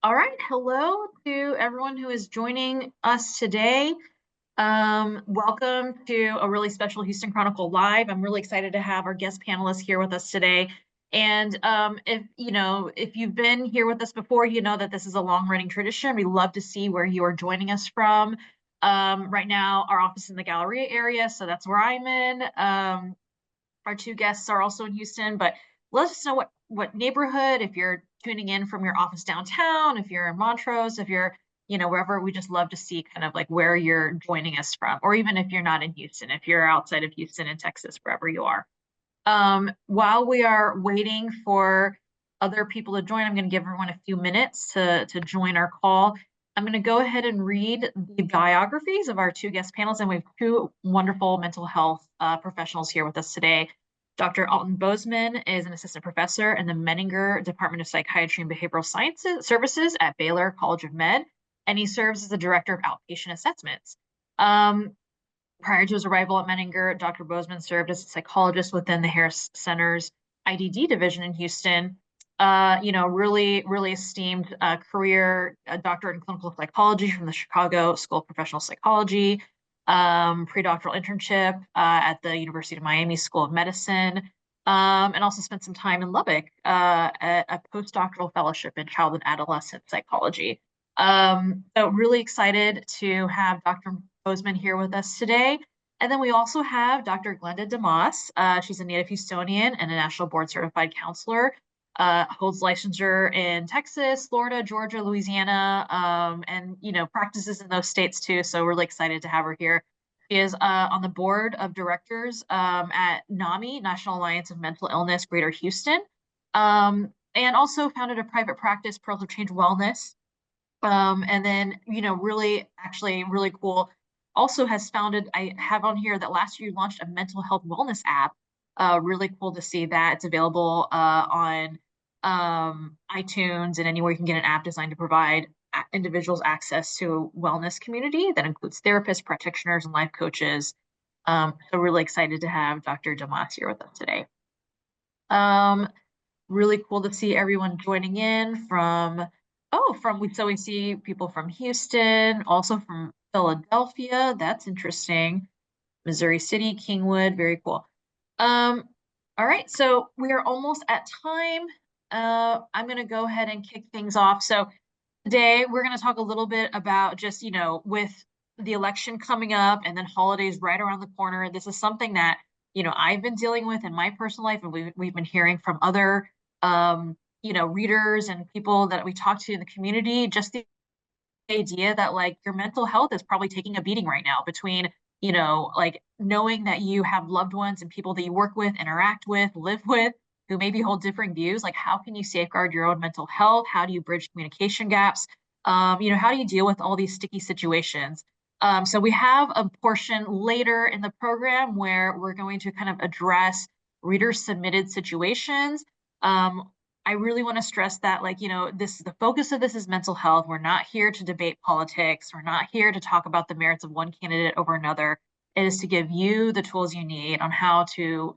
All right. Hello to everyone who is joining us today. Welcome to a really special Houston Chronicle Live. I'm really excited to have our guest panelists here with us today. And if you've been here with us before, you know that this is a long-running tradition. We love to see where you are joining us from. Right now, our office is in the Galleria area, so that's where I'm in. Our two guests are also in Houston, but let us know what neighborhood, if you're tuning in from your office downtown, if you're in Montrose, if you're, wherever. We just love to see kind of like where you're joining us from, or even if you're not in Houston, if you're outside of Houston in Texas, wherever you are. While we are waiting for other people to join, I'm going to give everyone a few minutes to join our call. I'm going to go ahead and read the biographies of our two guest panels, and we have two wonderful mental health professionals here with us today. Dr. Alton Bozeman is an assistant professor in the Menninger Department of Psychiatry and Behavioral Sciences Services at Baylor College of Med, and he serves as the director of outpatient assessments. Prior to his arrival at Menninger, Dr. Bozeman served as a psychologist within the Harris Center's IDD division in Houston. Really esteemed career, a doctorate in clinical psychology from the Chicago School of Professional Psychology, pre-doctoral internship at the University of Miami School of Medicine, and also spent some time in Lubbock at a postdoctoral fellowship in child and adolescent psychology. So really excited to have Dr. Bozeman here with us today. And then we also have Dr. Glenda Demas. She's a native Houstonian and a national board certified counselor. Holds licensure in Texas, Florida, Georgia, Louisiana, and practices in those states too. So really excited to have her here. She is on the board of directors at NAMI, National Alliance of Mental Illness, Greater Houston, and also founded a private practice, Pearls of Change Wellness. And then, really cool. Also has founded, I have on here that last year you launched a mental health wellness app. Really cool to see that it's available on iTunes and anywhere you can get an app designed to provide individuals access to a wellness community that includes therapists, practitioners, and life coaches. So really excited to have Dr. Demas here with us today. Really cool to see everyone joining in so we see people from Houston, also from Philadelphia. That's interesting. Missouri City, Kingwood, very cool. All right, so we are almost at time. I'm going to go ahead and kick things off. So today we're going to talk a little bit about just, with the election coming up and then holidays right around the corner. This is something that, I've been dealing with in my personal life, and we've been hearing from other, readers and people that we talk to in the community, just the idea that like your mental health is probably taking a beating right now between like knowing that you have loved ones and people that you work with, interact with, live with, who maybe hold differing views. Like, how can you safeguard your own mental health? How do you bridge communication gaps? How do you deal with all these sticky situations? So we have a portion later in the program where we're going to kind of address reader submitted situations. I really want to stress that, the focus of this is mental health. We're not here to debate politics. We're not here to talk about the merits of one candidate over another. It is to give you the tools you need on how to,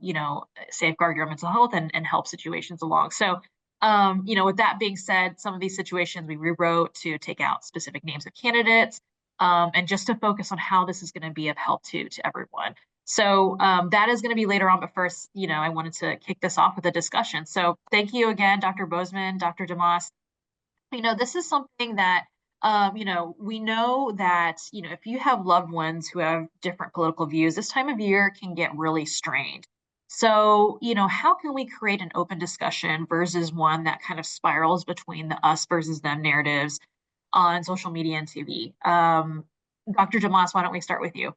safeguard your mental health and help situations along. So, with that being said, some of these situations we rewrote to take out specific names of candidates, and just to focus on how this is going to be of help to everyone. So that is going to be later on, but first, I wanted to kick this off with a discussion. So thank you again, Dr. Bozeman, Dr. Demas. This is something that, we know that, if you have loved ones who have different political views, this time of year can get really strained. So, how can we create an open discussion versus one that kind of spirals between the us versus them narratives on social media and TV? Dr. Demas, why don't we start with you?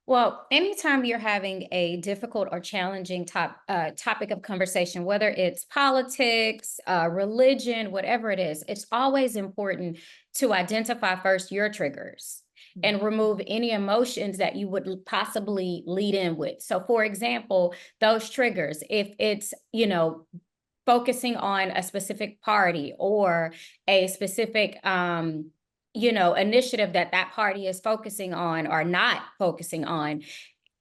Well, anytime you're having a difficult or challenging topic of conversation, whether it's politics, religion, whatever it is, it's always important to identify first your triggers and remove any emotions that you would possibly lead in with. So, for example, those triggers, if it's, focusing on a specific party or a specific initiative that that party is focusing on or not focusing on,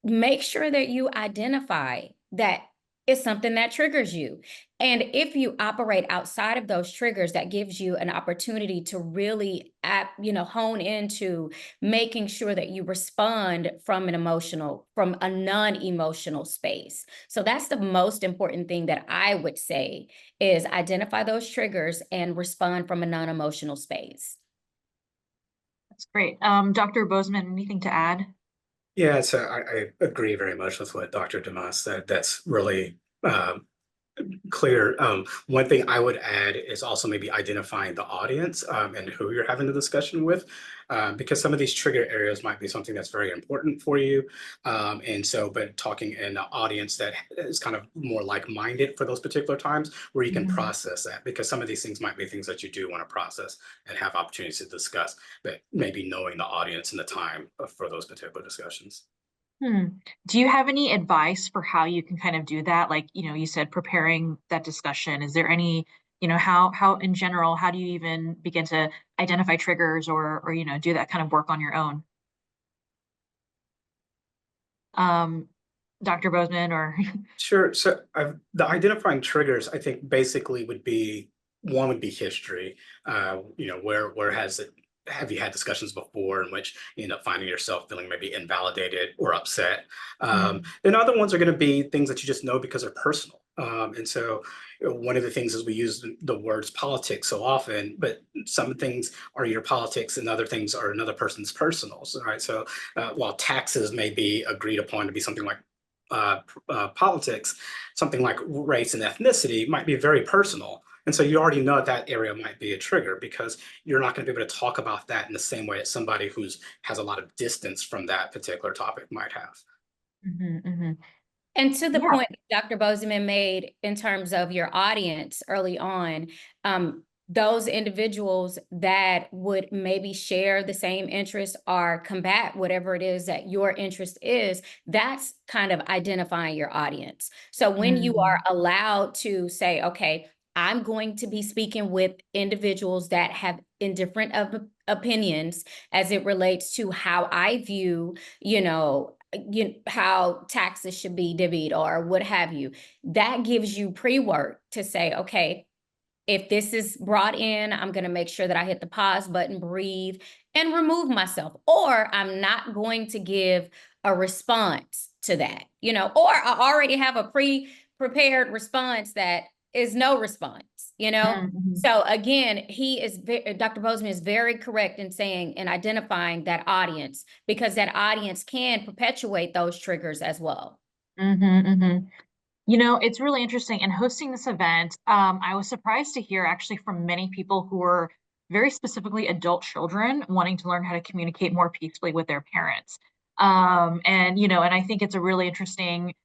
make sure that you identify that is something that triggers you. And if you operate outside of those triggers, that gives you an opportunity to really hone into making sure that you respond from a non-emotional space. So that's the most important thing that I would say is identify those triggers and respond from a non-emotional space. That's great. Dr. Bozeman, anything to add? Yeah, so I agree very much with what Dr. Demas said. That's really clear. One thing I would add is also maybe identifying the audience and who you're having the discussion with, because some of these trigger areas might be something that's very important for you. But talking in an audience that is kind of more like-minded for those particular times where you can Mhm. process that, because some of these things might be things that you do want to process and have opportunities to discuss, but maybe knowing the audience and the time for those particular discussions. Hmm. Do you have any advice for how you can kind of do that? Like, you said preparing that discussion. Is there any, how in general, how do you even begin to identify triggers or do that kind of work on your own? Um, Dr. Bozeman or Sure. So the identifying triggers, I think, basically would be one would be history. Where has it? Have you had discussions before in which you end up finding yourself feeling maybe invalidated or upset? Mm, Then other ones are going to be things that you just know because they're personal. One of the things is we use the words politics so often, but some things are your politics and other things are another person's personals, right? So while taxes may be agreed upon to be something like politics, something like race and ethnicity might be very personal. And so you already know that area might be a trigger because you're not going to be able to talk about that in the same way as somebody who's has a lot of distance from that particular topic might have. mhm, mhm. And to the Yeah. point Dr. Bozeman made in terms of your audience early on, those individuals that would maybe share the same interest or combat whatever it is that your interest is, that's kind of identifying your audience. So when you are Mhm, allowed to say, okay, I'm going to be speaking with individuals that have indifferent of opinions as it relates to how I view, how taxes should be divvied or what have you. That gives you pre-work to say, okay, if this is brought in, I'm going to make sure that I hit the pause button, breathe, and remove myself. Or I'm not going to give a response to that, or I already have a pre-prepared response that is no response. mhm, So again, Dr. Bozeman is very correct in saying and identifying that audience because that audience can perpetuate those triggers as well. mhm, mhm. It's really interesting. In hosting this event, I was surprised to hear actually from many people who are very specifically adult children wanting to learn how to communicate more peacefully with their parents. And I think it's a really interesting,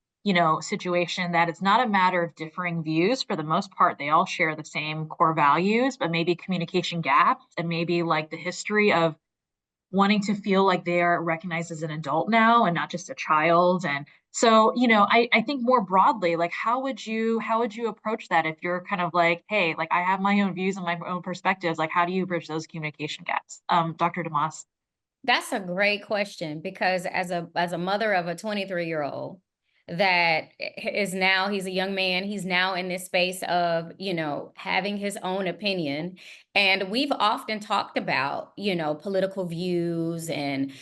situation that it's not a matter of differing views. For the most part, they all share the same core values, but maybe communication gaps and maybe like the history of wanting to feel like they are recognized as an adult now and not just a child. And so, I think more broadly, like how would you approach that if you're kind of like, hey, like I have my own views and my own perspectives, like how do you bridge those communication gaps? Dr. Demas. That's a great question because as a mother of a 23-year-old that is now he's a young man, he's now in this space of, having his own opinion. And we've often talked about, political views and,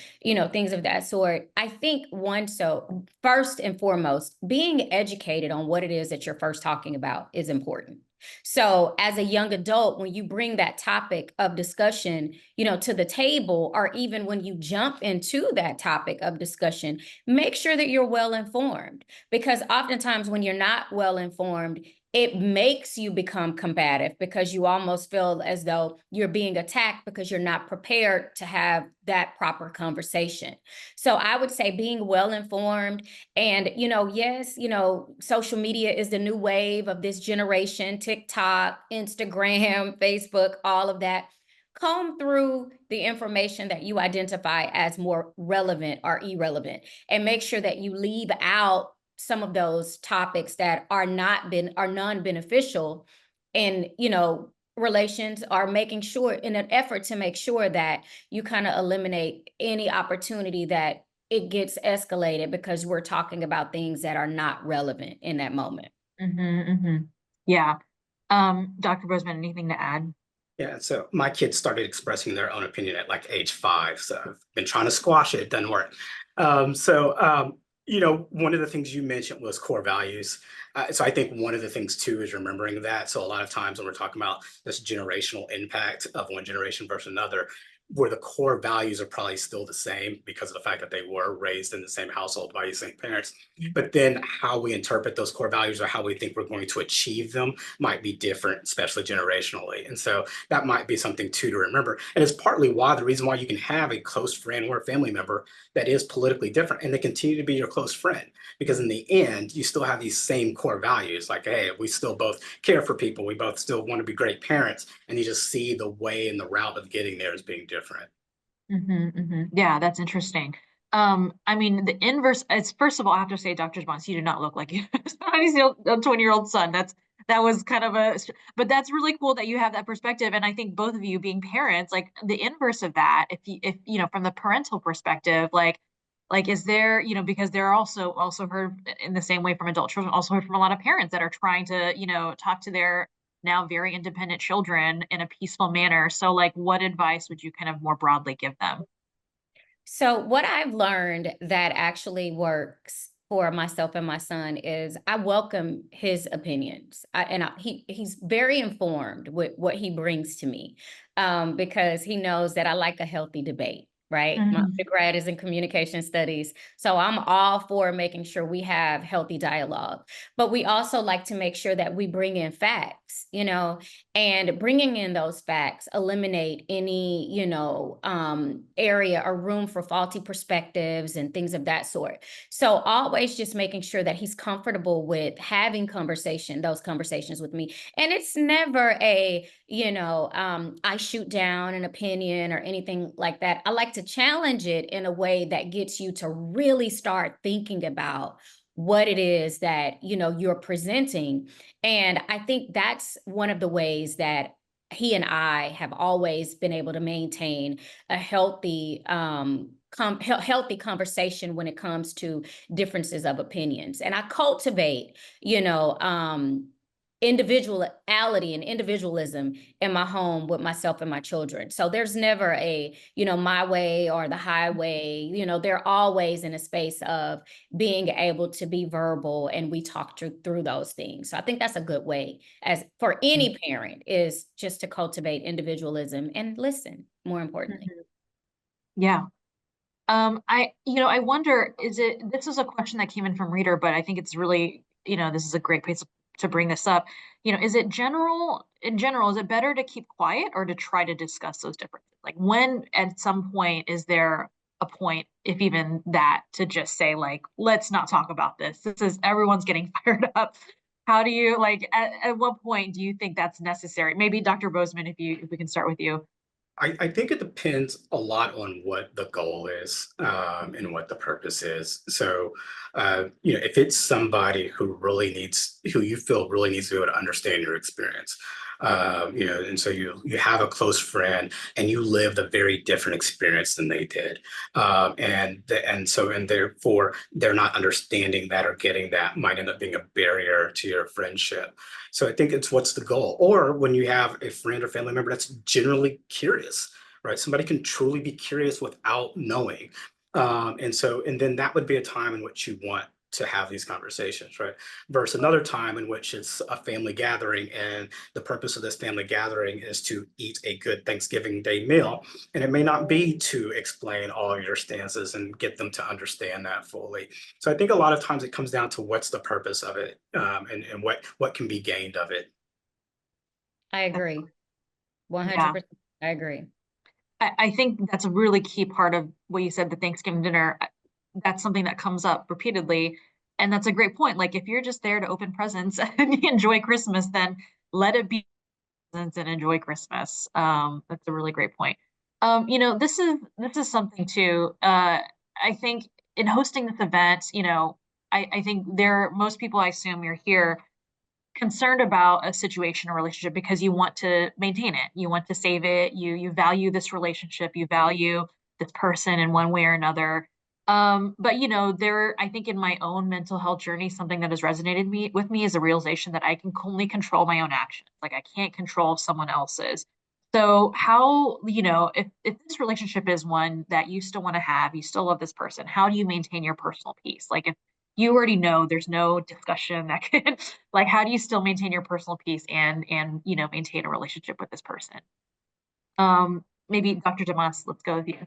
things of that sort. I think so first and foremost, being educated on what it is that you're first talking about is important. So as a young adult, when you bring that topic of discussion, to the table, or even when you jump into that topic of discussion, make sure that you're well informed. Because oftentimes when you're not well informed, it makes you become combative because you almost feel as though you're being attacked because you're not prepared to have that proper conversation. So I would say being well informed and, yes, social media is the new wave of this generation, TikTok, Instagram, Facebook, all of that. Comb through the information that you identify as more relevant or irrelevant and make sure that you leave out some of those topics that are non-beneficial in, relations, are making sure in an effort to make sure that you kind of eliminate any opportunity that it gets escalated because we're talking about things that are not relevant in that moment. Yeah. Dr. Bozeman, anything to add? Yeah, so my kids started expressing their own opinion at like age 5. So I've been trying to squash it, it doesn't work. One of the things you mentioned was core values. So I think one of the things too is remembering that. So a lot of times when we're talking about this generational impact of one generation versus another, where the core values are probably still the same because of the fact that they were raised in the same household by the same parents. But then how we interpret those core values or how we think we're going to achieve them might be different, especially generationally. And so that might be something too to remember. And it's partly why the reason why you can have a close friend or a family member that is politically different and they continue to be your close friend. Because in the end, you still have these same core values like, hey, we still both care for people. We both still want to be great parents. And you just see the way and the route of getting there as being different. Yeah, that's interesting. I mean, the inverse is, first of all, I have to say, Dr. Bones, you do not look like you. Somebody's 20-year-old son. That was kind of but that's really cool that you have that perspective. And I think both of you being parents, like the inverse of that, if from the parental perspective, like is there, because they're also heard in the same way from adult children, also heard from a lot of parents that are trying to, talk to their now very independent children in a peaceful manner. So like, what advice would you kind of more broadly give them? So what I've learned that actually works for myself and my son is I welcome his opinions. He's very informed with what he brings to me, because he knows that I like a healthy debate. Right. My Mhm. undergrad is in communication studies. So I'm all for making sure we have healthy dialogue. But we also like to make sure that we bring in facts, and bringing in those facts eliminate any, area or room for faulty perspectives and things of that sort. So always just making sure that he's comfortable with having those conversations with me. And it's never I shoot down an opinion or anything like that. I like to challenge it in a way that gets you to really start thinking about what it is that you're presenting. And I think that's one of the ways that he and I have always been able to maintain a healthy healthy conversation when it comes to differences of opinions. And I cultivate, individuality and individualism in my home with myself and my children. So there's never a, my way or the highway. They're always in a space of being able to be verbal, and we talk through those things. So I think that's a good way, as for any parent, is just to cultivate individualism and listen, more importantly. Mhm. Yeah. I wonder, this is a question that came in from reader, but I think it's really, this is a great place to bring this up. Is it in general, is it better to keep quiet or to try to discuss those differences? Like when at some point is there a point, if even that, to just say like, let's not talk about this. Everyone's getting fired up. How do you like, at what point do you think that's necessary? Maybe Dr. Bozeman, if we can start with you. I think it depends a lot on what the goal is and what the purpose is. So, if it's somebody who you feel really needs to be able to understand your experience, and so you have a close friend and you lived a very different experience than they did, and therefore they're not understanding that or getting that might end up being a barrier to your friendship. So I think it's what's the goal. Or when you have a friend or family member that's generally curious, right? Somebody can truly be curious without knowing. And then that would be a time in which you want to have these conversations, right? Versus another time in which it's a family gathering and the purpose of this family gathering is to eat a good Thanksgiving Day meal. And it may not be to explain all your stances and get them to understand that fully. So I think a lot of times it comes down to what's the purpose of it, and what can be gained of it. I agree. Yeah. 100%. I agree. I think that's a really key part of what you said, the Thanksgiving dinner. That's something that comes up repeatedly. And that's a great point. Like if you're just there to open presents and enjoy Christmas, then let it be presents and enjoy Christmas. That's a really great point. This is something too. I think in hosting this event, I think most people, I assume you're here concerned about a situation or relationship because you want to maintain it. You want to save it. You value this relationship. You value this person in one way or another. But I think in my own mental health journey, something that has resonated with me is a realization that I can only control my own actions. Like I can't control someone else's. So how, if this relationship is one that you still want to have, you still love this person, how do you maintain your personal peace? Like if you already know there's no discussion that can, like, how do you still maintain your personal peace and maintain a relationship with this person? Maybe Dr. Demas, let's go with you.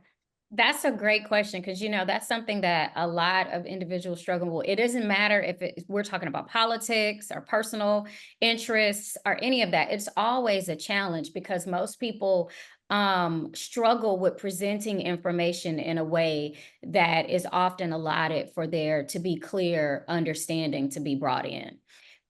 That's a great question because that's something that a lot of individuals struggle with. It doesn't matter if we're talking about politics or personal interests or any of that. It's always a challenge because most people struggle with presenting information in a way that is often allotted for there to be clear understanding to be brought in.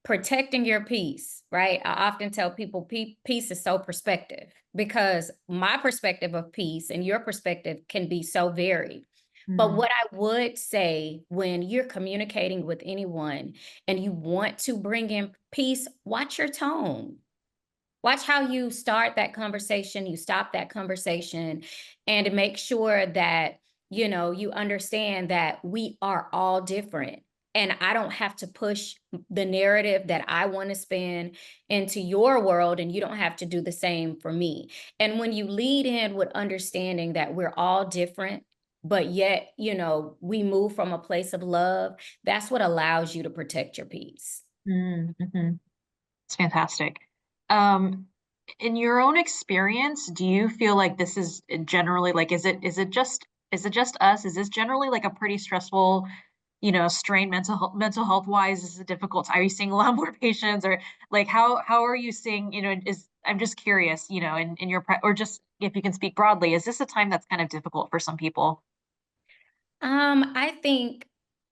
Protecting your peace, right? I often tell people peace is so perspective because my perspective of peace and your perspective can be so varied. But Mm, what I would say when you're communicating with anyone and you want to bring in peace, watch your tone. Watch how you start that conversation, you stop that conversation, and make sure that, you understand that we are all different. And I don't have to push the narrative that I want to spin into your world, and you don't have to do the same for me. And when you lead in with understanding that we're all different, but yet, we move from a place of love, that's what allows you to protect your peace. mhm. It's fantastic. Um, in your own experience, do you feel like this is generally like, is it just us? Is this generally like a pretty stressful, strain mental health wise? Is it difficult? Are you seeing a lot more patients or like how are you seeing, I'm just curious, in your or just if you can speak broadly, is this a time that's kind of difficult for some people? I think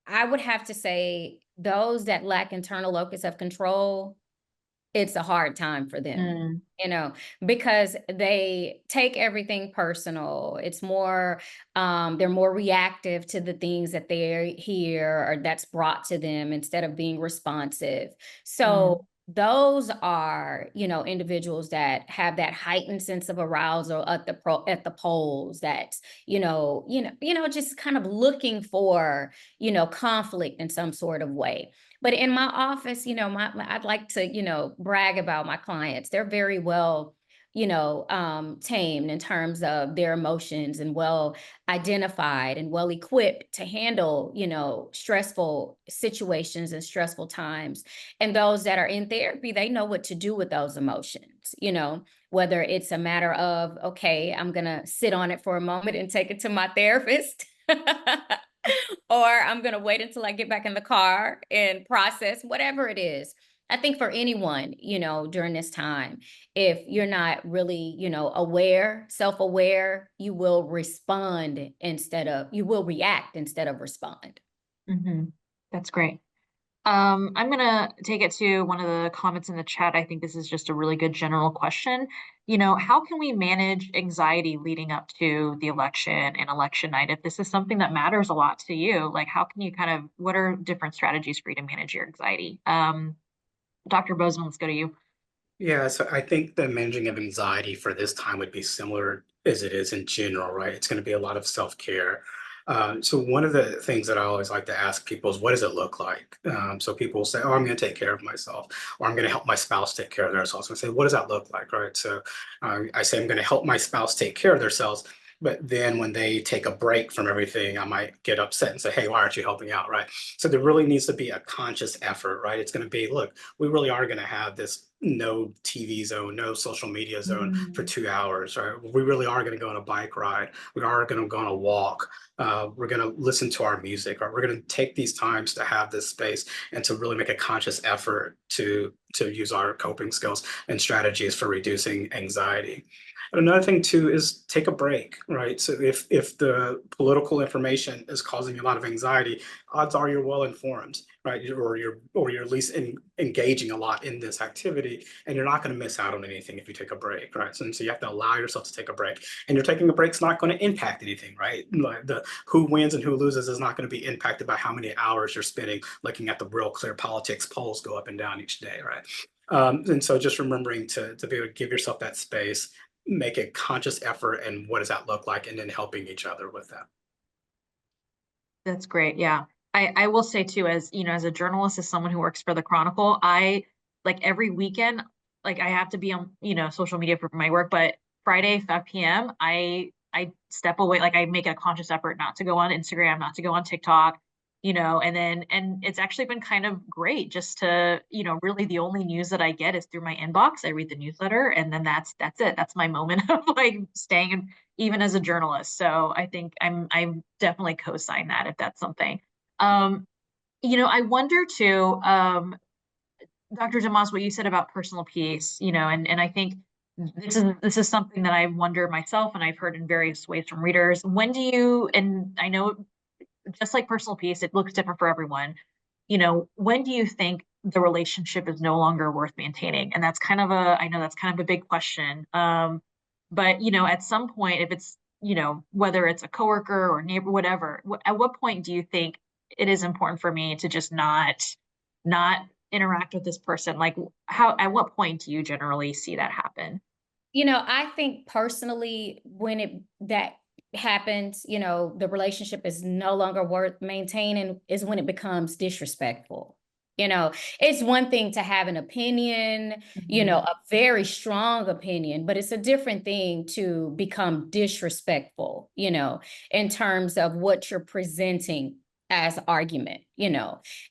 I would have to say those that lack internal locus of control, it's a hard time for them, Mm, you know, because they take everything personal. It's more, they're more reactive to the things that they hear or that's brought to them instead of being responsive. So mm, those are, individuals that have that heightened sense of arousal at the polls. That's, just kind of looking for, conflict in some sort of way. But in my office, I'd like to, brag about my clients. They're very well, tamed in terms of their emotions and well identified and well equipped to handle, stressful situations and stressful times. And those that are in therapy, they know what to do with those emotions, whether it's a matter of, okay, I'm going to sit on it for a moment and take it to my therapist. Or I'm going to wait until I get back in the car and process whatever it is. I think for anyone, during this time, if you're not really, aware, self-aware, you will react instead of respond. mhm. That's great. I'm gonna take it to one of the comments in the chat. I think this is just a really good general question. How can we manage anxiety leading up to the election and election night? If this is something that matters a lot to you, like how can you what are different strategies for you to manage your anxiety? Dr. Bozeman, let's go to you. Yeah, so I think the managing of anxiety for this time would be similar as it is in general, right? It's going to be a lot of self-care. So one of the things that I always like to ask people is, what does it look like? So people will say, "Oh, I'm going to take care of myself," or "I'm going to help my spouse take care of themselves." I say, "What does that look like?" Right? So I say, "I'm going to help my spouse take care of themselves." But then when they take a break from everything, I might get upset and say, "Hey, why aren't you helping out?" Right? So there really needs to be a conscious effort, right? It's going to be, look, we really are going to have this no TV zone, no social media zone for Mm, 2 hours, right? We really are going to go on a bike ride. We are going to go on a walk. We're going to listen to our music, right? We're going to take these times to have this space and to really make a conscious effort to use our coping skills and strategies for reducing anxiety. And another thing too is take a break, right? So if the political information is causing you a lot of anxiety, odds are you're well informed, right? You're at least engaging a lot in this activity, and you're not going to miss out on anything if you take a break, right? So you have to allow yourself to take a break, and you're taking a break's not going to impact anything, right? Like the who wins and who loses is not going to be impacted by how many hours you're spending looking at the real clear politics polls go up and down each day, right? And so just remembering to be able to give yourself that space, make a conscious effort, and what does that look like, and then helping each other with that. That's great. Yeah. I will say too, as you know, as a journalist, as someone who works for the Chronicle, I like every weekend, like I have to be on, social media for my work, but Friday, 5 p.m., I step away, like I make a conscious effort not to go on Instagram, not to go on TikTok, and it's actually been kind of great just to, really the only news that I get is through my inbox. I read the newsletter and then that's it. That's my moment of like staying in, even as a journalist. So I think I'm definitely co-sign that if that's something. Um, I wonder too, Dr. Demas, what you said about personal peace, and I think this is something that I wonder myself, and I've heard in various ways from readers. When do you, and I know just like personal peace, it looks different for everyone. When do you think the relationship is no longer worth maintaining? And I know that's kind of a big question. But at some point, if it's, whether it's a coworker or neighbor, whatever, at what point do you think it is important for me to just not interact with this person? Like at what point do you generally see that happen? I think personally, when that happens, the relationship is no longer worth maintaining is when it becomes disrespectful. It's one thing to have an opinion, Mhm. a very strong opinion, but it's a different thing to become disrespectful, in terms of what you're presenting as argument.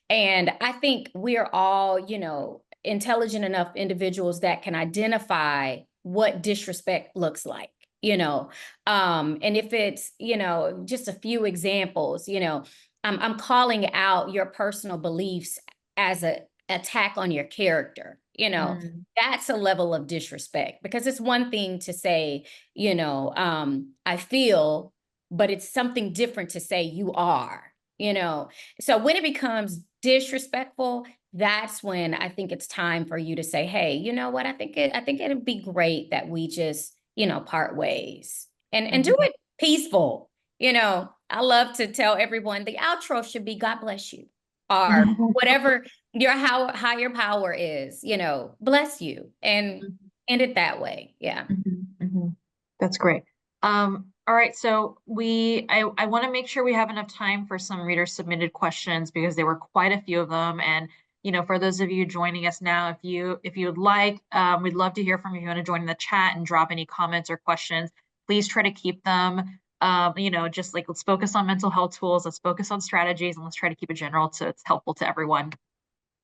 And I think we're all, intelligent enough individuals that can identify what disrespect looks like, and if it's, just a few examples, I'm calling out your personal beliefs as a attack on your character, Mm, that's a level of disrespect, because it's one thing to say, I feel, but it's something different to say you are, so when it becomes disrespectful, that's when I think it's time for you to say, hey, you know what? I think it'd be great that we just, part ways, and do mhm. it peaceful. I love to tell everyone the outro should be God bless you, or whatever your higher power is, bless you, and end it that way. Yeah. Mhm, mhm. That's great. All right, so I want to make sure we have enough time for some reader submitted questions because there were quite a few of them. And for those of you joining us now, if you would like, we'd love to hear from you. If you want to join in the chat and drop any comments or questions, please try to keep them. Just like let's focus on mental health tools, let's focus on strategies, and let's try to keep it general so it's helpful to everyone.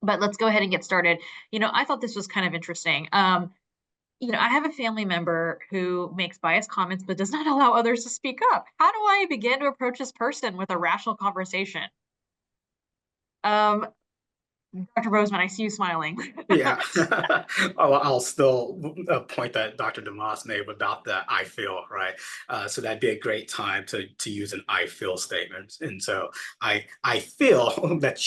But let's go ahead and get started. I thought this was kind of interesting. I have a family member who makes biased comments but does not allow others to speak up. How do I begin to approach this person with a rational conversation? Um, Dr. Bozeman, I see you smiling. Yeah. I'll still point that Dr. Demas made about the I feel, right? So that'd be a great time to use an I feel statement. And so I feel that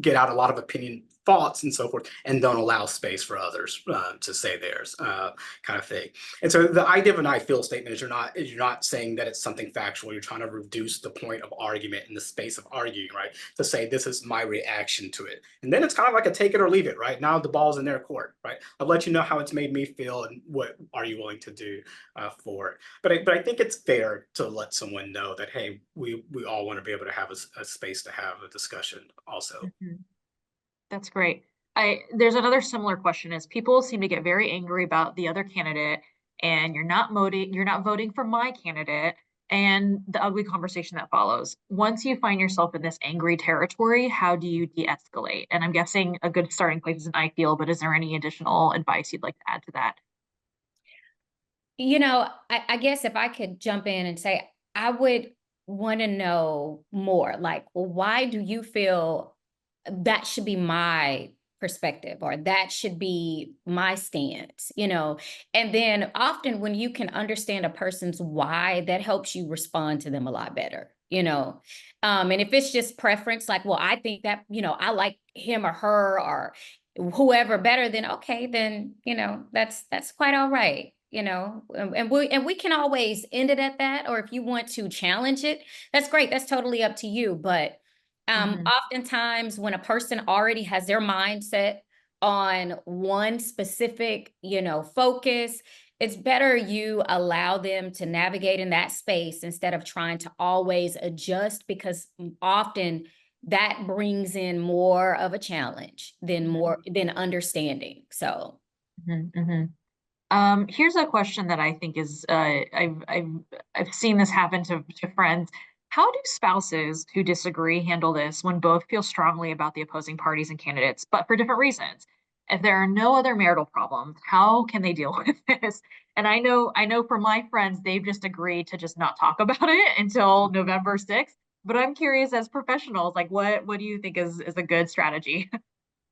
get out a lot of opinion thoughts and so forth and don't allow space for others to say theirs, kind of thing. And so the idea of an I feel statement is you're not saying that it's something factual. You're trying to reduce the point of argument in the space of arguing, right? To say this is my reaction to it. And then it's kind of like a take it or leave it, right? Now the ball's in their court, right? I've let you know how it's made me feel and what are you willing to do for it. But I think it's fair to let someone know that, hey, we all want to be able to have a space to have a discussion also. Mhm. That's great. There's another similar question is people seem to get very angry about the other candidate and you're not voting for my candidate and the ugly conversation that follows. Once you find yourself in this angry territory, how do you de-escalate? And I'm guessing a good starting place is an I feel, but is there any additional advice you'd like to add to that? I guess if I could jump in and say, I would want to know more, like, well, why do you feel that should be my perspective, or that should be my stance, and then often when you can understand a person's why, that helps you respond to them a lot better, and if it's just preference, like, well, I think that, I like him or her or whoever better, then okay, then, that's quite all right. And we can always end it at that, or if you want to challenge it, that's great, that's totally up to you. But Mhm. oftentimes when a person already has their mindset on one specific, focus, it's better you allow them to navigate in that space instead of trying to always adjust, because often that brings in more of a challenge than understanding. So here's a question that I think is I've seen this happen to friends. How do spouses who disagree handle this when both feel strongly about the opposing parties and candidates, but for different reasons? If there are no other marital problems, how can they deal with this? And I know for my friends, they've just agreed to just not talk about it until November 6th. But I'm curious, as professionals, like what do you think is a good strategy?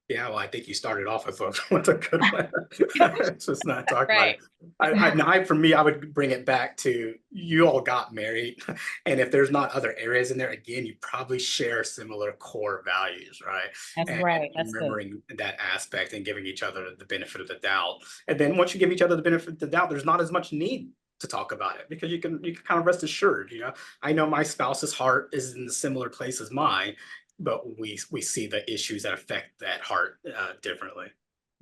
Yeah, well, I think you started off with with a good one. It's just not talk about right. it. For me, I would bring it back to you all got married, and if there's not other areas in there, again, you probably share similar core values, right? That's And right. That's good. remembering that aspect and giving each other the benefit of the doubt. And then once you give each other the benefit of the doubt, there's not as much need to talk about it, because you can kind of rest assured. I know my spouse's heart is in a similar place as mine, but we see the issues that affect that heart differently.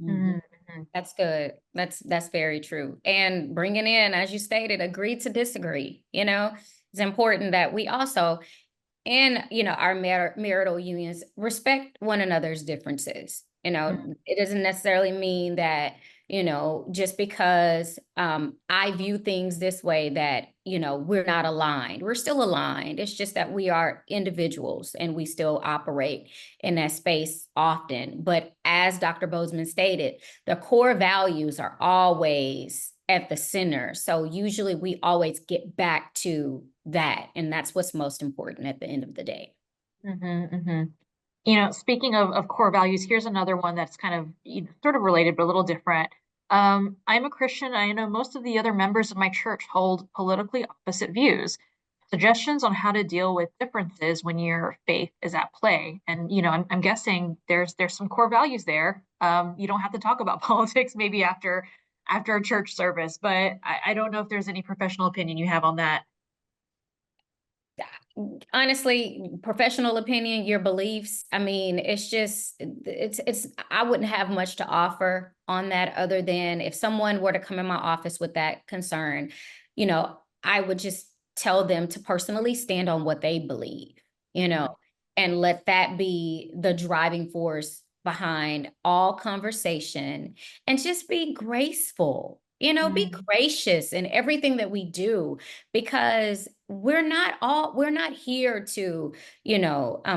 Mhm. Mhm, mhm, That's good. That's very true. And bringing in, as you stated, agree to disagree. It's important that we also, in our marital unions, respect one another's differences. mhm, It doesn't necessarily mean that just because I view things this way that we're not aligned. We're still aligned. It's just that we are individuals and we still operate in that space often. But as Dr. Bozeman stated, the core values are always at the center. So usually we always get back to that. And that's what's most important at the end of the day. mhm, mhm. Speaking of core values, here's another one that's kind of sort of related, but a little different. I'm a Christian. I know most of the other members of my church hold politically opposite views. Suggestions on how to deal with differences when your faith is at play. And I'm guessing there's some core values there. You don't have to talk about politics maybe after a church service, but I don't know if there's any professional opinion you have on that. Honestly, professional opinion, your beliefs, I mean, it's I wouldn't have much to offer on that, other than if someone were to come in my office with that concern, I would just tell them to personally stand on what they believe, you Mhm, know, and let that be the driving force behind all conversation, and just be graceful, be mhm, gracious in everything that we do, because we're not here to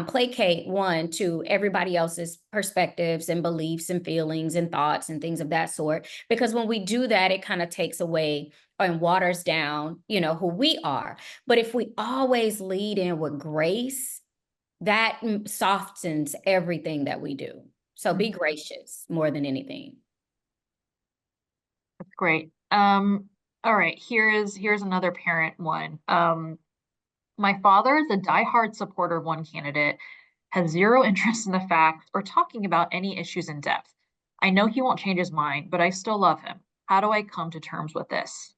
placate one to everybody else's perspectives and beliefs and feelings and thoughts and things of that sort, because when we do that, it kind of takes away and waters down who we are. But if we always lead in with grace, that softens everything that we do. So be mhm. gracious more than anything. Great. All right, here's another parent one. My father is a diehard supporter of one candidate, has zero interest in the facts or talking about any issues in depth. I know he won't change his mind, but I still love him. How do I come to terms with this?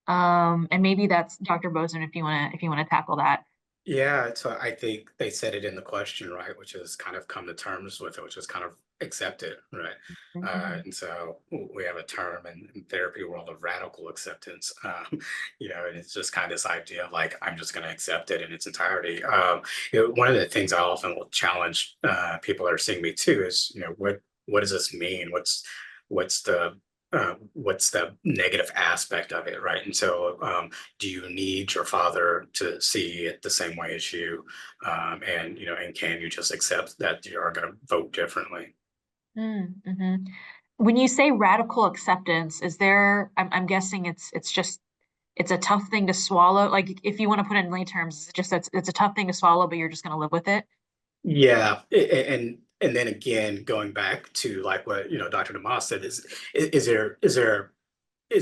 And maybe that's Dr. Bozeman if you wanna tackle that. Yeah, so I think they said it in the question, right? Which is kind of come to terms with it, which is kind of accept it, right? Mhm, And so we have a term in therapy world of radical acceptance, and it's just kind of this idea of like, I'm just going to accept it in its entirety. One of the things I often will challenge people that are seeing me too is, what does this mean? What's what's the negative aspect of it, right? And so do you need your father to see it the same way as you, and can you just accept that you are going to vote differently? mhm. When you say radical acceptance, I'm guessing it's a tough thing to swallow. Like if you want to put it in lay terms, it's a tough thing to swallow, but you're just gonna live with it. Yeah, and then again, going back to like what Dr. Demas said, is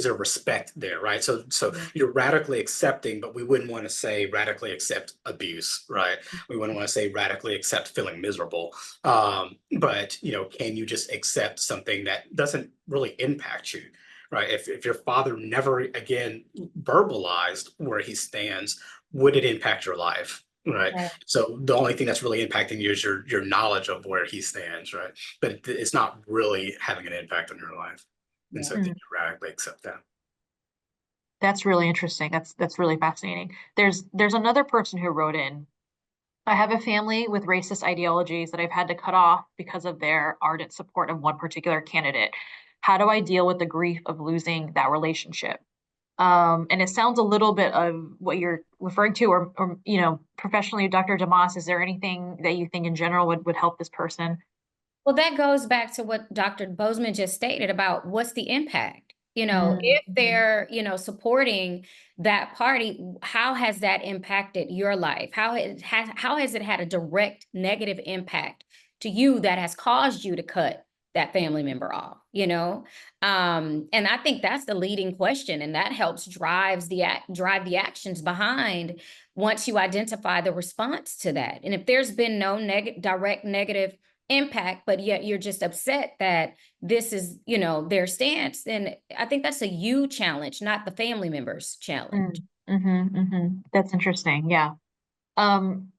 there respect there, right? So Mhm, you're radically accepting, but we wouldn't want to say radically accept abuse, right? We wouldn't want to say radically accept feeling miserable. But can you just accept something that doesn't really impact you, right? If your father never again verbalized where he stands, would it impact your life? Right. Right. So the only thing that's really impacting you is your knowledge of where he stands, right? But it's not really having an impact on your life. And Yeah. so I think mhm. you radically accept that. That's really interesting. That's really fascinating. There's another person who wrote in. I have a family with racist ideologies that I've had to cut off because of their ardent support of one particular candidate. How do I deal with the grief of losing that relationship? And it sounds a little bit of what you're referring to, or professionally, Dr. Demas, is there anything that you think in general would help this person? Well, that goes back to what Dr. Bozeman just stated about what's the impact. If Mm-hmm. they're, supporting that party, how has that impacted your life? How has it had a direct negative impact to you that has caused you to cut that family member off, And I think that's the leading question, and that helps drive the actions behind once you identify the response to that. And if there's been no direct negative impact, but yet you're just upset that this is, their stance. And I think that's a you challenge, not the family members challenge. That's interesting. Yeah.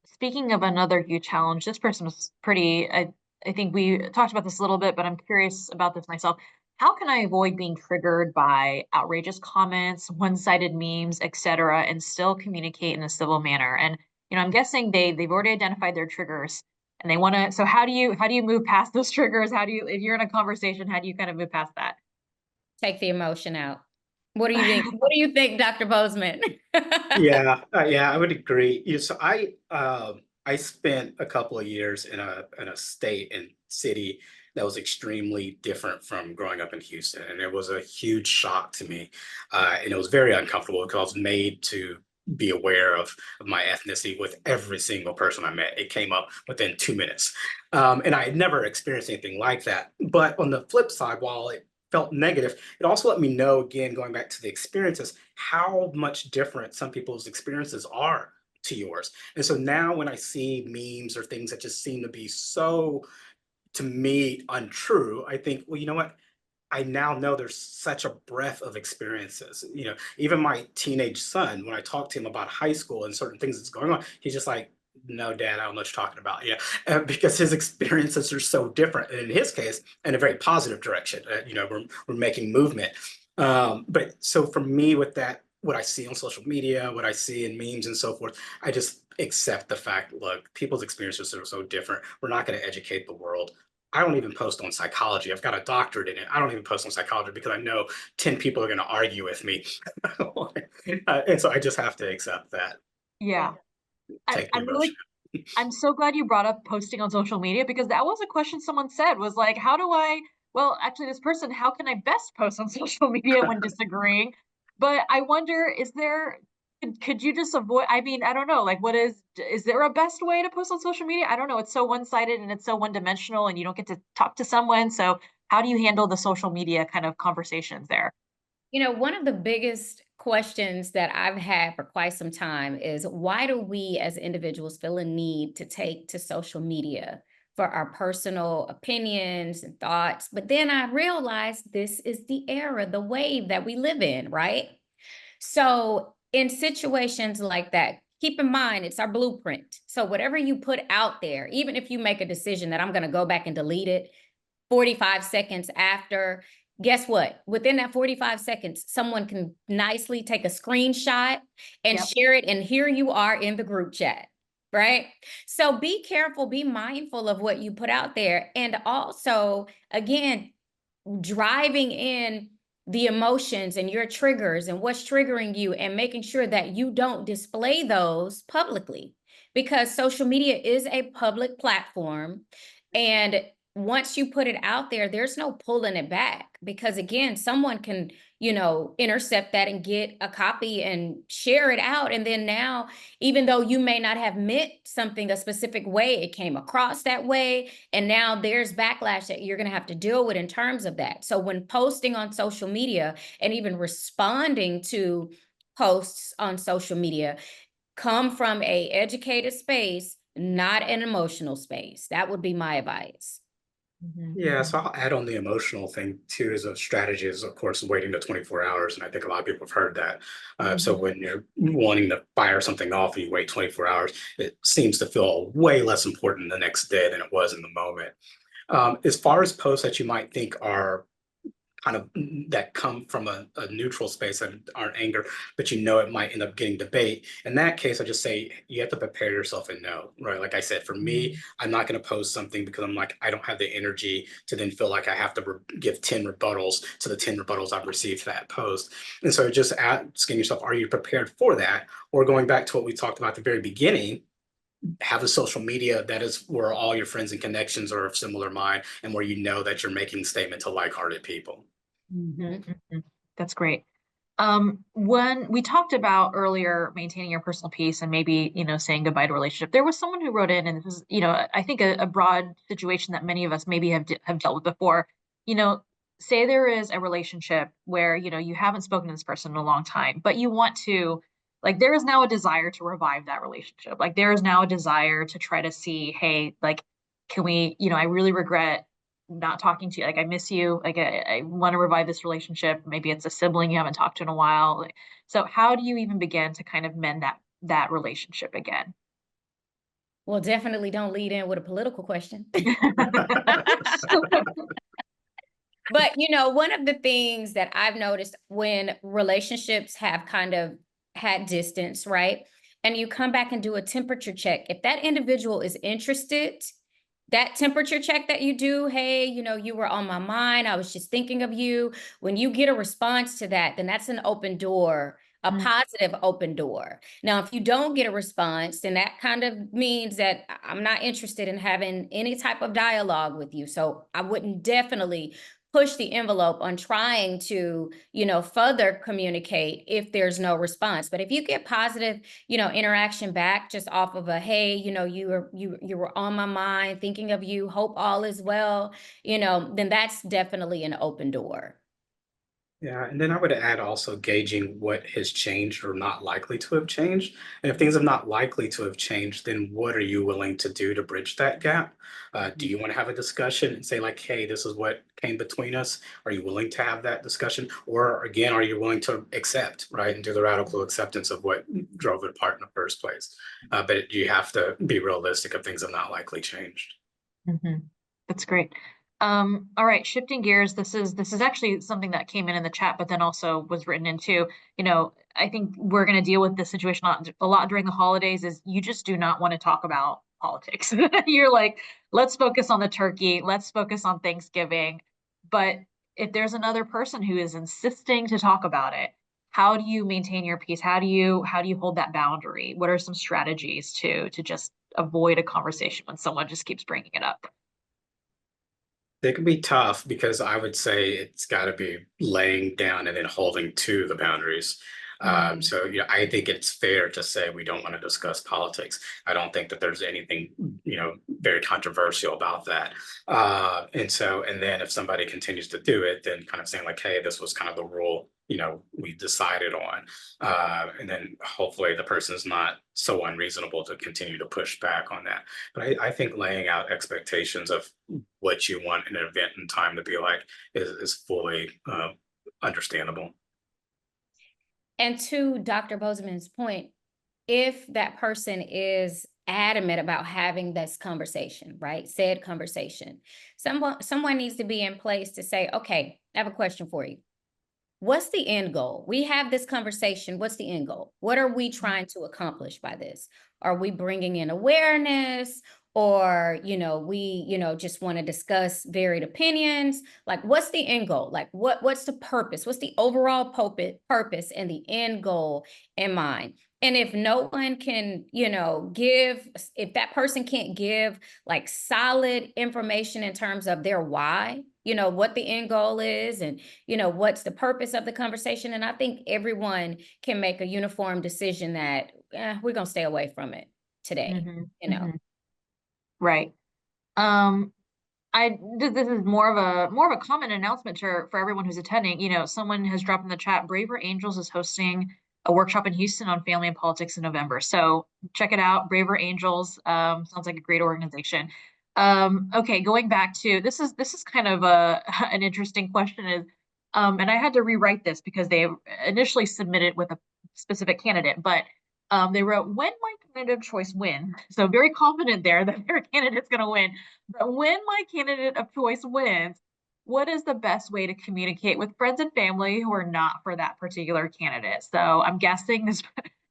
Speaking of another huge challenge, this person was pretty, I think we talked about this a little bit, but I'm curious about this myself. How can I avoid being triggered by outrageous comments, one-sided memes, etc., and still communicate in a civil manner? And I'm guessing they've already identified their triggers and they want to, so how do you move past those triggers? How do you, if you're in a conversation, how do you kind of move past that? Take the emotion out. What do you think? What do you think, Dr. Bozeman? Yeah, I would agree. So I spent a couple of years in a state and city that was extremely different from growing up in Houston, and it was a huge shock to me, and it was very uncomfortable because I was made to be aware of my ethnicity with every single person I met. It came up within 2 minutes, and I had never experienced anything like that. But on the flip side, while it felt negative, it also let me know, again, going back to the experiences, how much different some people's experiences are to yours. And so now when I see memes or things that just seem to be so, to me, untrue, I think, well, you know what? I now know there's such a breadth of experiences. Even my teenage son, when I talk to him about high school and certain things that's going on, he's just like, no, Dad, I don't know what you're talking about. Yeah, because his experiences are so different. And in his case, in a very positive direction. We're making movement. But so for me, with that, what I see on social media, what I see in memes and so forth, I just accept the fact, look, people's experiences are so different. We're not going to educate the world. I don't even post on psychology. I've got a doctorate in it. I don't even post on psychology because I know 10 people are going to argue with me. And so I just have to accept that, Yeah. take the I'm really emotion. I'm so glad you brought up posting on social media because that was a question someone said was like, how do I, well, actually, this person, how can I best post on social media when disagreeing? But I wonder, could you just avoid, I mean, I don't know, like, is there a best way to post on social media? I don't know. It's so one-sided and it's so one-dimensional and you don't get to talk to someone. So how do you handle the social media kind of conversations there? One of the biggest questions that I've had for quite some time is why do we as individuals feel a need to take to social media for our personal opinions and thoughts? But then I realized this is the era, the wave that we live in, right? So in situations like that, keep in mind it's our blueprint. So whatever you put out there, even if you make a decision that I'm going to go back and delete it, 45 seconds after, guess what? Within that 45 seconds, someone can nicely take a screenshot and Yep. share it. And here you are in the group chat, right? So be careful, be mindful of what you put out there. And also, again, driving in the emotions and your triggers and what's triggering you and making sure that you don't display those publicly because social media is a public platform. And once you put it out there, there's no pulling it back because again, someone can, intercept that and get a copy and share it out. And then now, even though you may not have meant something a specific way, it came across that way. And now there's backlash that you're going to have to deal with in terms of that. So when posting on social media and even responding to posts on social media, come from a educated space, not an emotional space. That would be my advice. Yeah, so I'll add on the emotional thing too as a strategy is, of course, waiting the 24 hours. And I think a lot of people have heard that. So when you're wanting to fire something off and you wait 24 hours, it seems to feel way less important the next day than it was in the moment. As far as posts that you might think are kind of that come from a neutral space that aren't anger, but you know it might end up getting debate. In that case, I just say you have to prepare yourself and know, right? Like I said, for me, I'm not going to post something because I'm like, I don't have the energy to then feel like I have to give 10 rebuttals to the 10 rebuttals I've received for that post. And so just asking yourself, are you prepared for that? Or going back to what we talked about at the very beginning, have a social media that is where all your friends and connections are of similar mind and where you know that you're making a statement to like-hearted people. That's great. When we talked about earlier maintaining your personal peace and maybe, saying goodbye to a relationship, there was someone who wrote in, and this is, I think a broad situation that many of us maybe have dealt with before. Say there is a relationship where, you haven't spoken to this person in a long time, but you want to, like, there is now a desire to revive that relationship. Like, there is now a desire to try to see, hey, like, can we, I really regret not talking to you. Like, I miss you. Like, I want to revive this relationship. Maybe it's a sibling you haven't talked to in a while. Like, so how do you even begin to kind of mend that relationship again? Well, definitely don't lead in with a political question. But, one of the things that I've noticed when relationships have kind of had distance, right? And you come back and do a temperature check. If that individual is interested, that temperature check that you do, hey, you were on my mind. I was just thinking of you. When you get a response to that, then that's an open door, a positive open door. Now, if you don't get a response, then that kind of means that I'm not interested in having any type of dialogue with you. So I wouldn't definitely push the envelope on trying to, further communicate if there's no response. But if you get positive, interaction back just off of a, hey, you were on my mind, thinking of you, hope all is well, then that's definitely an open door. Yeah, and then I would add also gauging what has changed or not likely to have changed. And if things are not likely to have changed, then what are you willing to do to bridge that gap? Do you want to have a discussion and say like, hey, this is what came between us? Are you willing to have that discussion? Or again, are you willing to accept, right? And do the radical acceptance of what drove it apart in the first place? But you have to be realistic if things have not likely changed. That's great. All right, shifting gears. This is actually something that came in the chat, but then also was written into. I think we're going to deal with this situation a lot during the holidays. Is you just do not want to talk about politics. You're like, let's focus on the turkey. Let's focus on Thanksgiving. But if there's another person who is insisting to talk about it, how do you maintain your peace? How do you hold that boundary? What are some strategies to just avoid a conversation when someone just keeps bringing it up? It can be tough because I would say it's got to be laying down and then holding to the boundaries. So, I think it's fair to say we don't want to discuss politics. I don't think that there's anything, very controversial about that. And then if somebody continues to do it, then kind of saying like, hey, this was kind of the rule, we decided on. And then hopefully the person's not so unreasonable to continue to push back on that. But I think laying out expectations of what you want in an event and time to be like is fully understandable. And to Dr. Bozeman's point, if that person is adamant about having this conversation, right? Said conversation, someone needs to be in place to say, okay, I have a question for you. What's the end goal? We have this conversation. What's the end goal? What are we trying to accomplish by this? Are we bringing in awareness? Or, we, just want to discuss varied opinions? Like, what's the end goal? Like, what's the purpose? What's the overall purpose and the end goal in mind? And if no one can, if that person can't give like solid information in terms of their why, what the end goal is and, what's the purpose of the conversation. And I think everyone can make a uniform decision that we're going to stay away from it today, Right. This is more of a common announcement for everyone who's attending. Someone has dropped in the chat, Braver Angels is hosting a workshop in Houston on family and politics in November. So check it out. Braver Angels sounds like a great organization. Okay, going back to this is kind of an interesting question is, and I had to rewrite this because they initially submitted with a specific candidate, but they wrote, when my candidate of choice win. So very confident there that their candidate's going to win. But when my candidate of choice wins, what is the best way to communicate with friends and family who are not for that particular candidate? So I'm guessing this,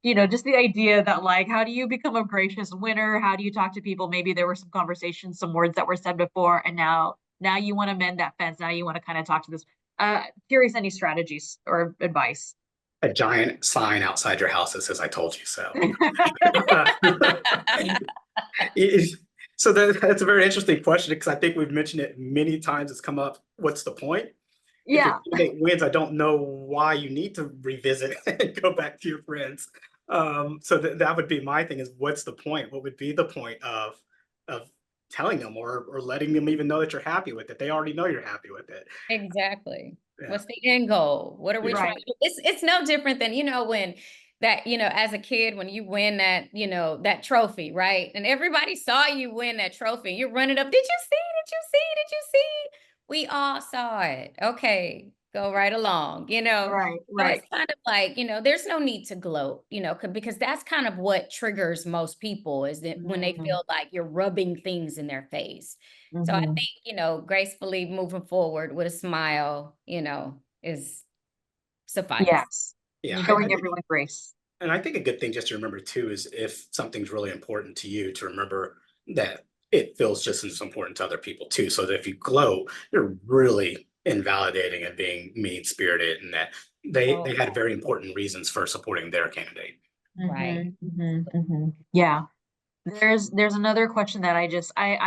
just the idea that like, how do you become a gracious winner? How do you talk to people? Maybe there were some conversations, some words that were said before, and now you want to mend that fence. Now you want to kind of talk to this. Curious any strategies or advice? A giant sign outside your house that says "I told you so." So that's a very interesting question because I think we've mentioned it many times. It's come up. What's the point? If your Yeah, candidate wins, I don't know why you need to revisit and go back to your friends. So that would be my thing: is what's the point? What would be the point of telling them or letting them even know that you're happy with it? They already know you're happy with it. Exactly. Yeah, What's the end goal? What are we yeah, trying right, to do? It's no different than, when that, as a kid, when you win that, that trophy, right? And everybody saw you win that trophy. You're running up. Did you see? Did you see? Did you see? We all saw it. Okay, go right along, right, So right. it's kind of like, there's no need to gloat, because that's kind of what triggers most people is that when they Mhm, feel like you're rubbing things in their face. So I mhm. think, gracefully moving forward with a smile, is suffice. Yes, yeah. showing everyone grace. And I think a good thing just to remember too is if something's really important to you, to remember that it feels just as important to other people too. So that if you gloat, you're really invalidating and being mean spirited, and that they Oh, had very important reasons for supporting their candidate. right. Yeah. There's another question that I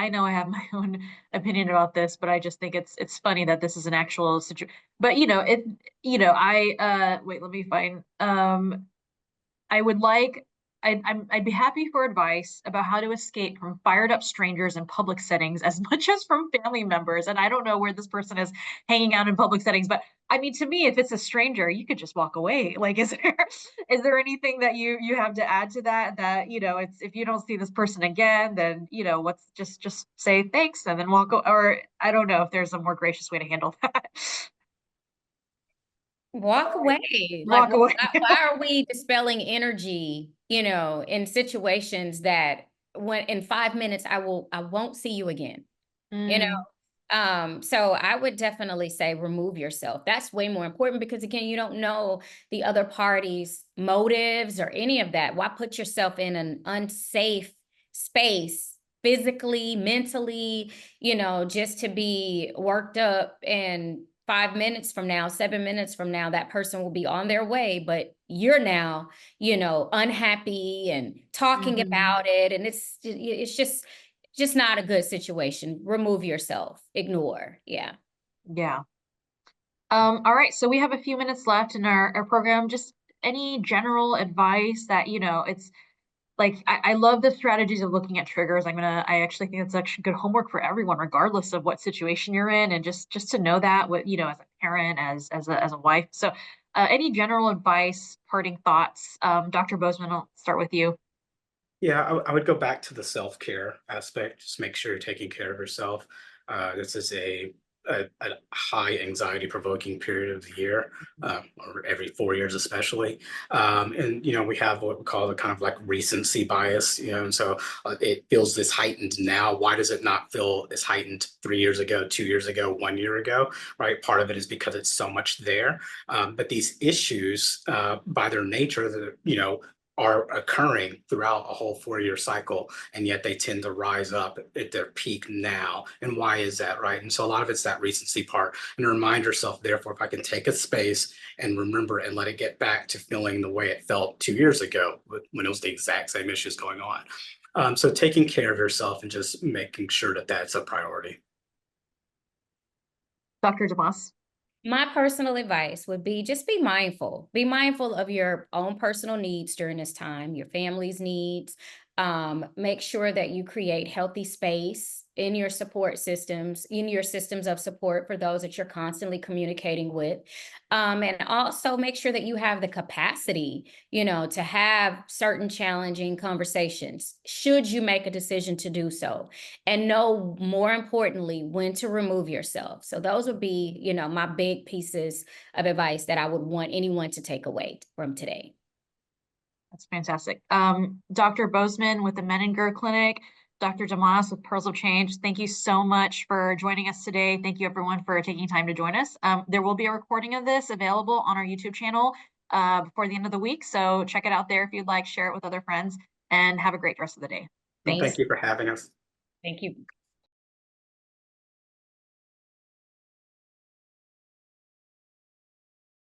know I have my own opinion about this, but I just think it's funny that this is an actual situation. But I wait, let me find I would like I'd be happy for advice about how to escape from fired up strangers in public settings as much as from family members. And I don't know where this person is hanging out in public settings, but I mean, to me, if it's a stranger, you could just walk away. Like, is there anything that you have to add to that? That it's if you don't see this person again, then what's just say thanks and then or I don't know if there's a more gracious way to handle that. Walk away. Like, Walk away. why are we dispelling energy, in situations that when in 5 minutes I won't see you again, you know? Mm, So I would definitely say remove yourself. That's way more important because again, you don't know the other party's motives or any of that. Why put yourself in an unsafe space physically, mentally, just to be worked up and 5 minutes from now, 7 minutes from now, that person will be on their way, but you're now, unhappy and talking mhm. about it. And it's just not a good situation. Remove yourself. Ignore. Yeah. Yeah. All right, so we have a few minutes left in our program. Just any general advice that, it's like I love the strategies of looking at triggers. I actually think it's actually good homework for everyone, regardless of what situation you're in, and just to know that what, as a parent, as a wife. So any general advice, parting thoughts, Dr. Bozeman, I'll start with you. Yeah, I would go back to the self-care aspect. Just make sure you're taking care of yourself. This is a high anxiety provoking period of the year, or every 4 years especially. And we have what we call the kind of like recency bias. And so it feels this heightened now. Why does it not feel as heightened 3 years ago, 2 years ago, 1 year ago? Right. Part of it is because it's so much there. But these issues, by their nature, are occurring throughout a whole 4 year cycle, and yet they tend to rise up at their peak now. And why is that, right? And so a lot of it's that recency part, and to remind yourself, therefore, if I can take a space and remember and let it get back to feeling the way it felt 2 years ago when it was the exact same issues going on. So taking care of yourself and just making sure that that's a priority. Dr. Demas. My personal advice would be just be mindful. Be mindful of your own personal needs during this time, your family's needs. Make sure that you create healthy space in your support systems, in your systems of support for those that you're constantly communicating with. And also make sure that you have the capacity, to have certain challenging conversations, should you make a decision to do so. And know more importantly when to remove yourself. So those would be, my big pieces of advice that I would want anyone to take away from today. That's fantastic. Dr. Bozeman with the Menninger Clinic. Dr. Demas with Pearls of Change. Thank you so much for joining us today. Thank you everyone for taking time to join us. There will be a recording of this available on our YouTube channel before the end of the week. So check it out there if you'd like, share it with other friends, and have a great rest of the day. Well, Thanks. thank you for having us. Thank you.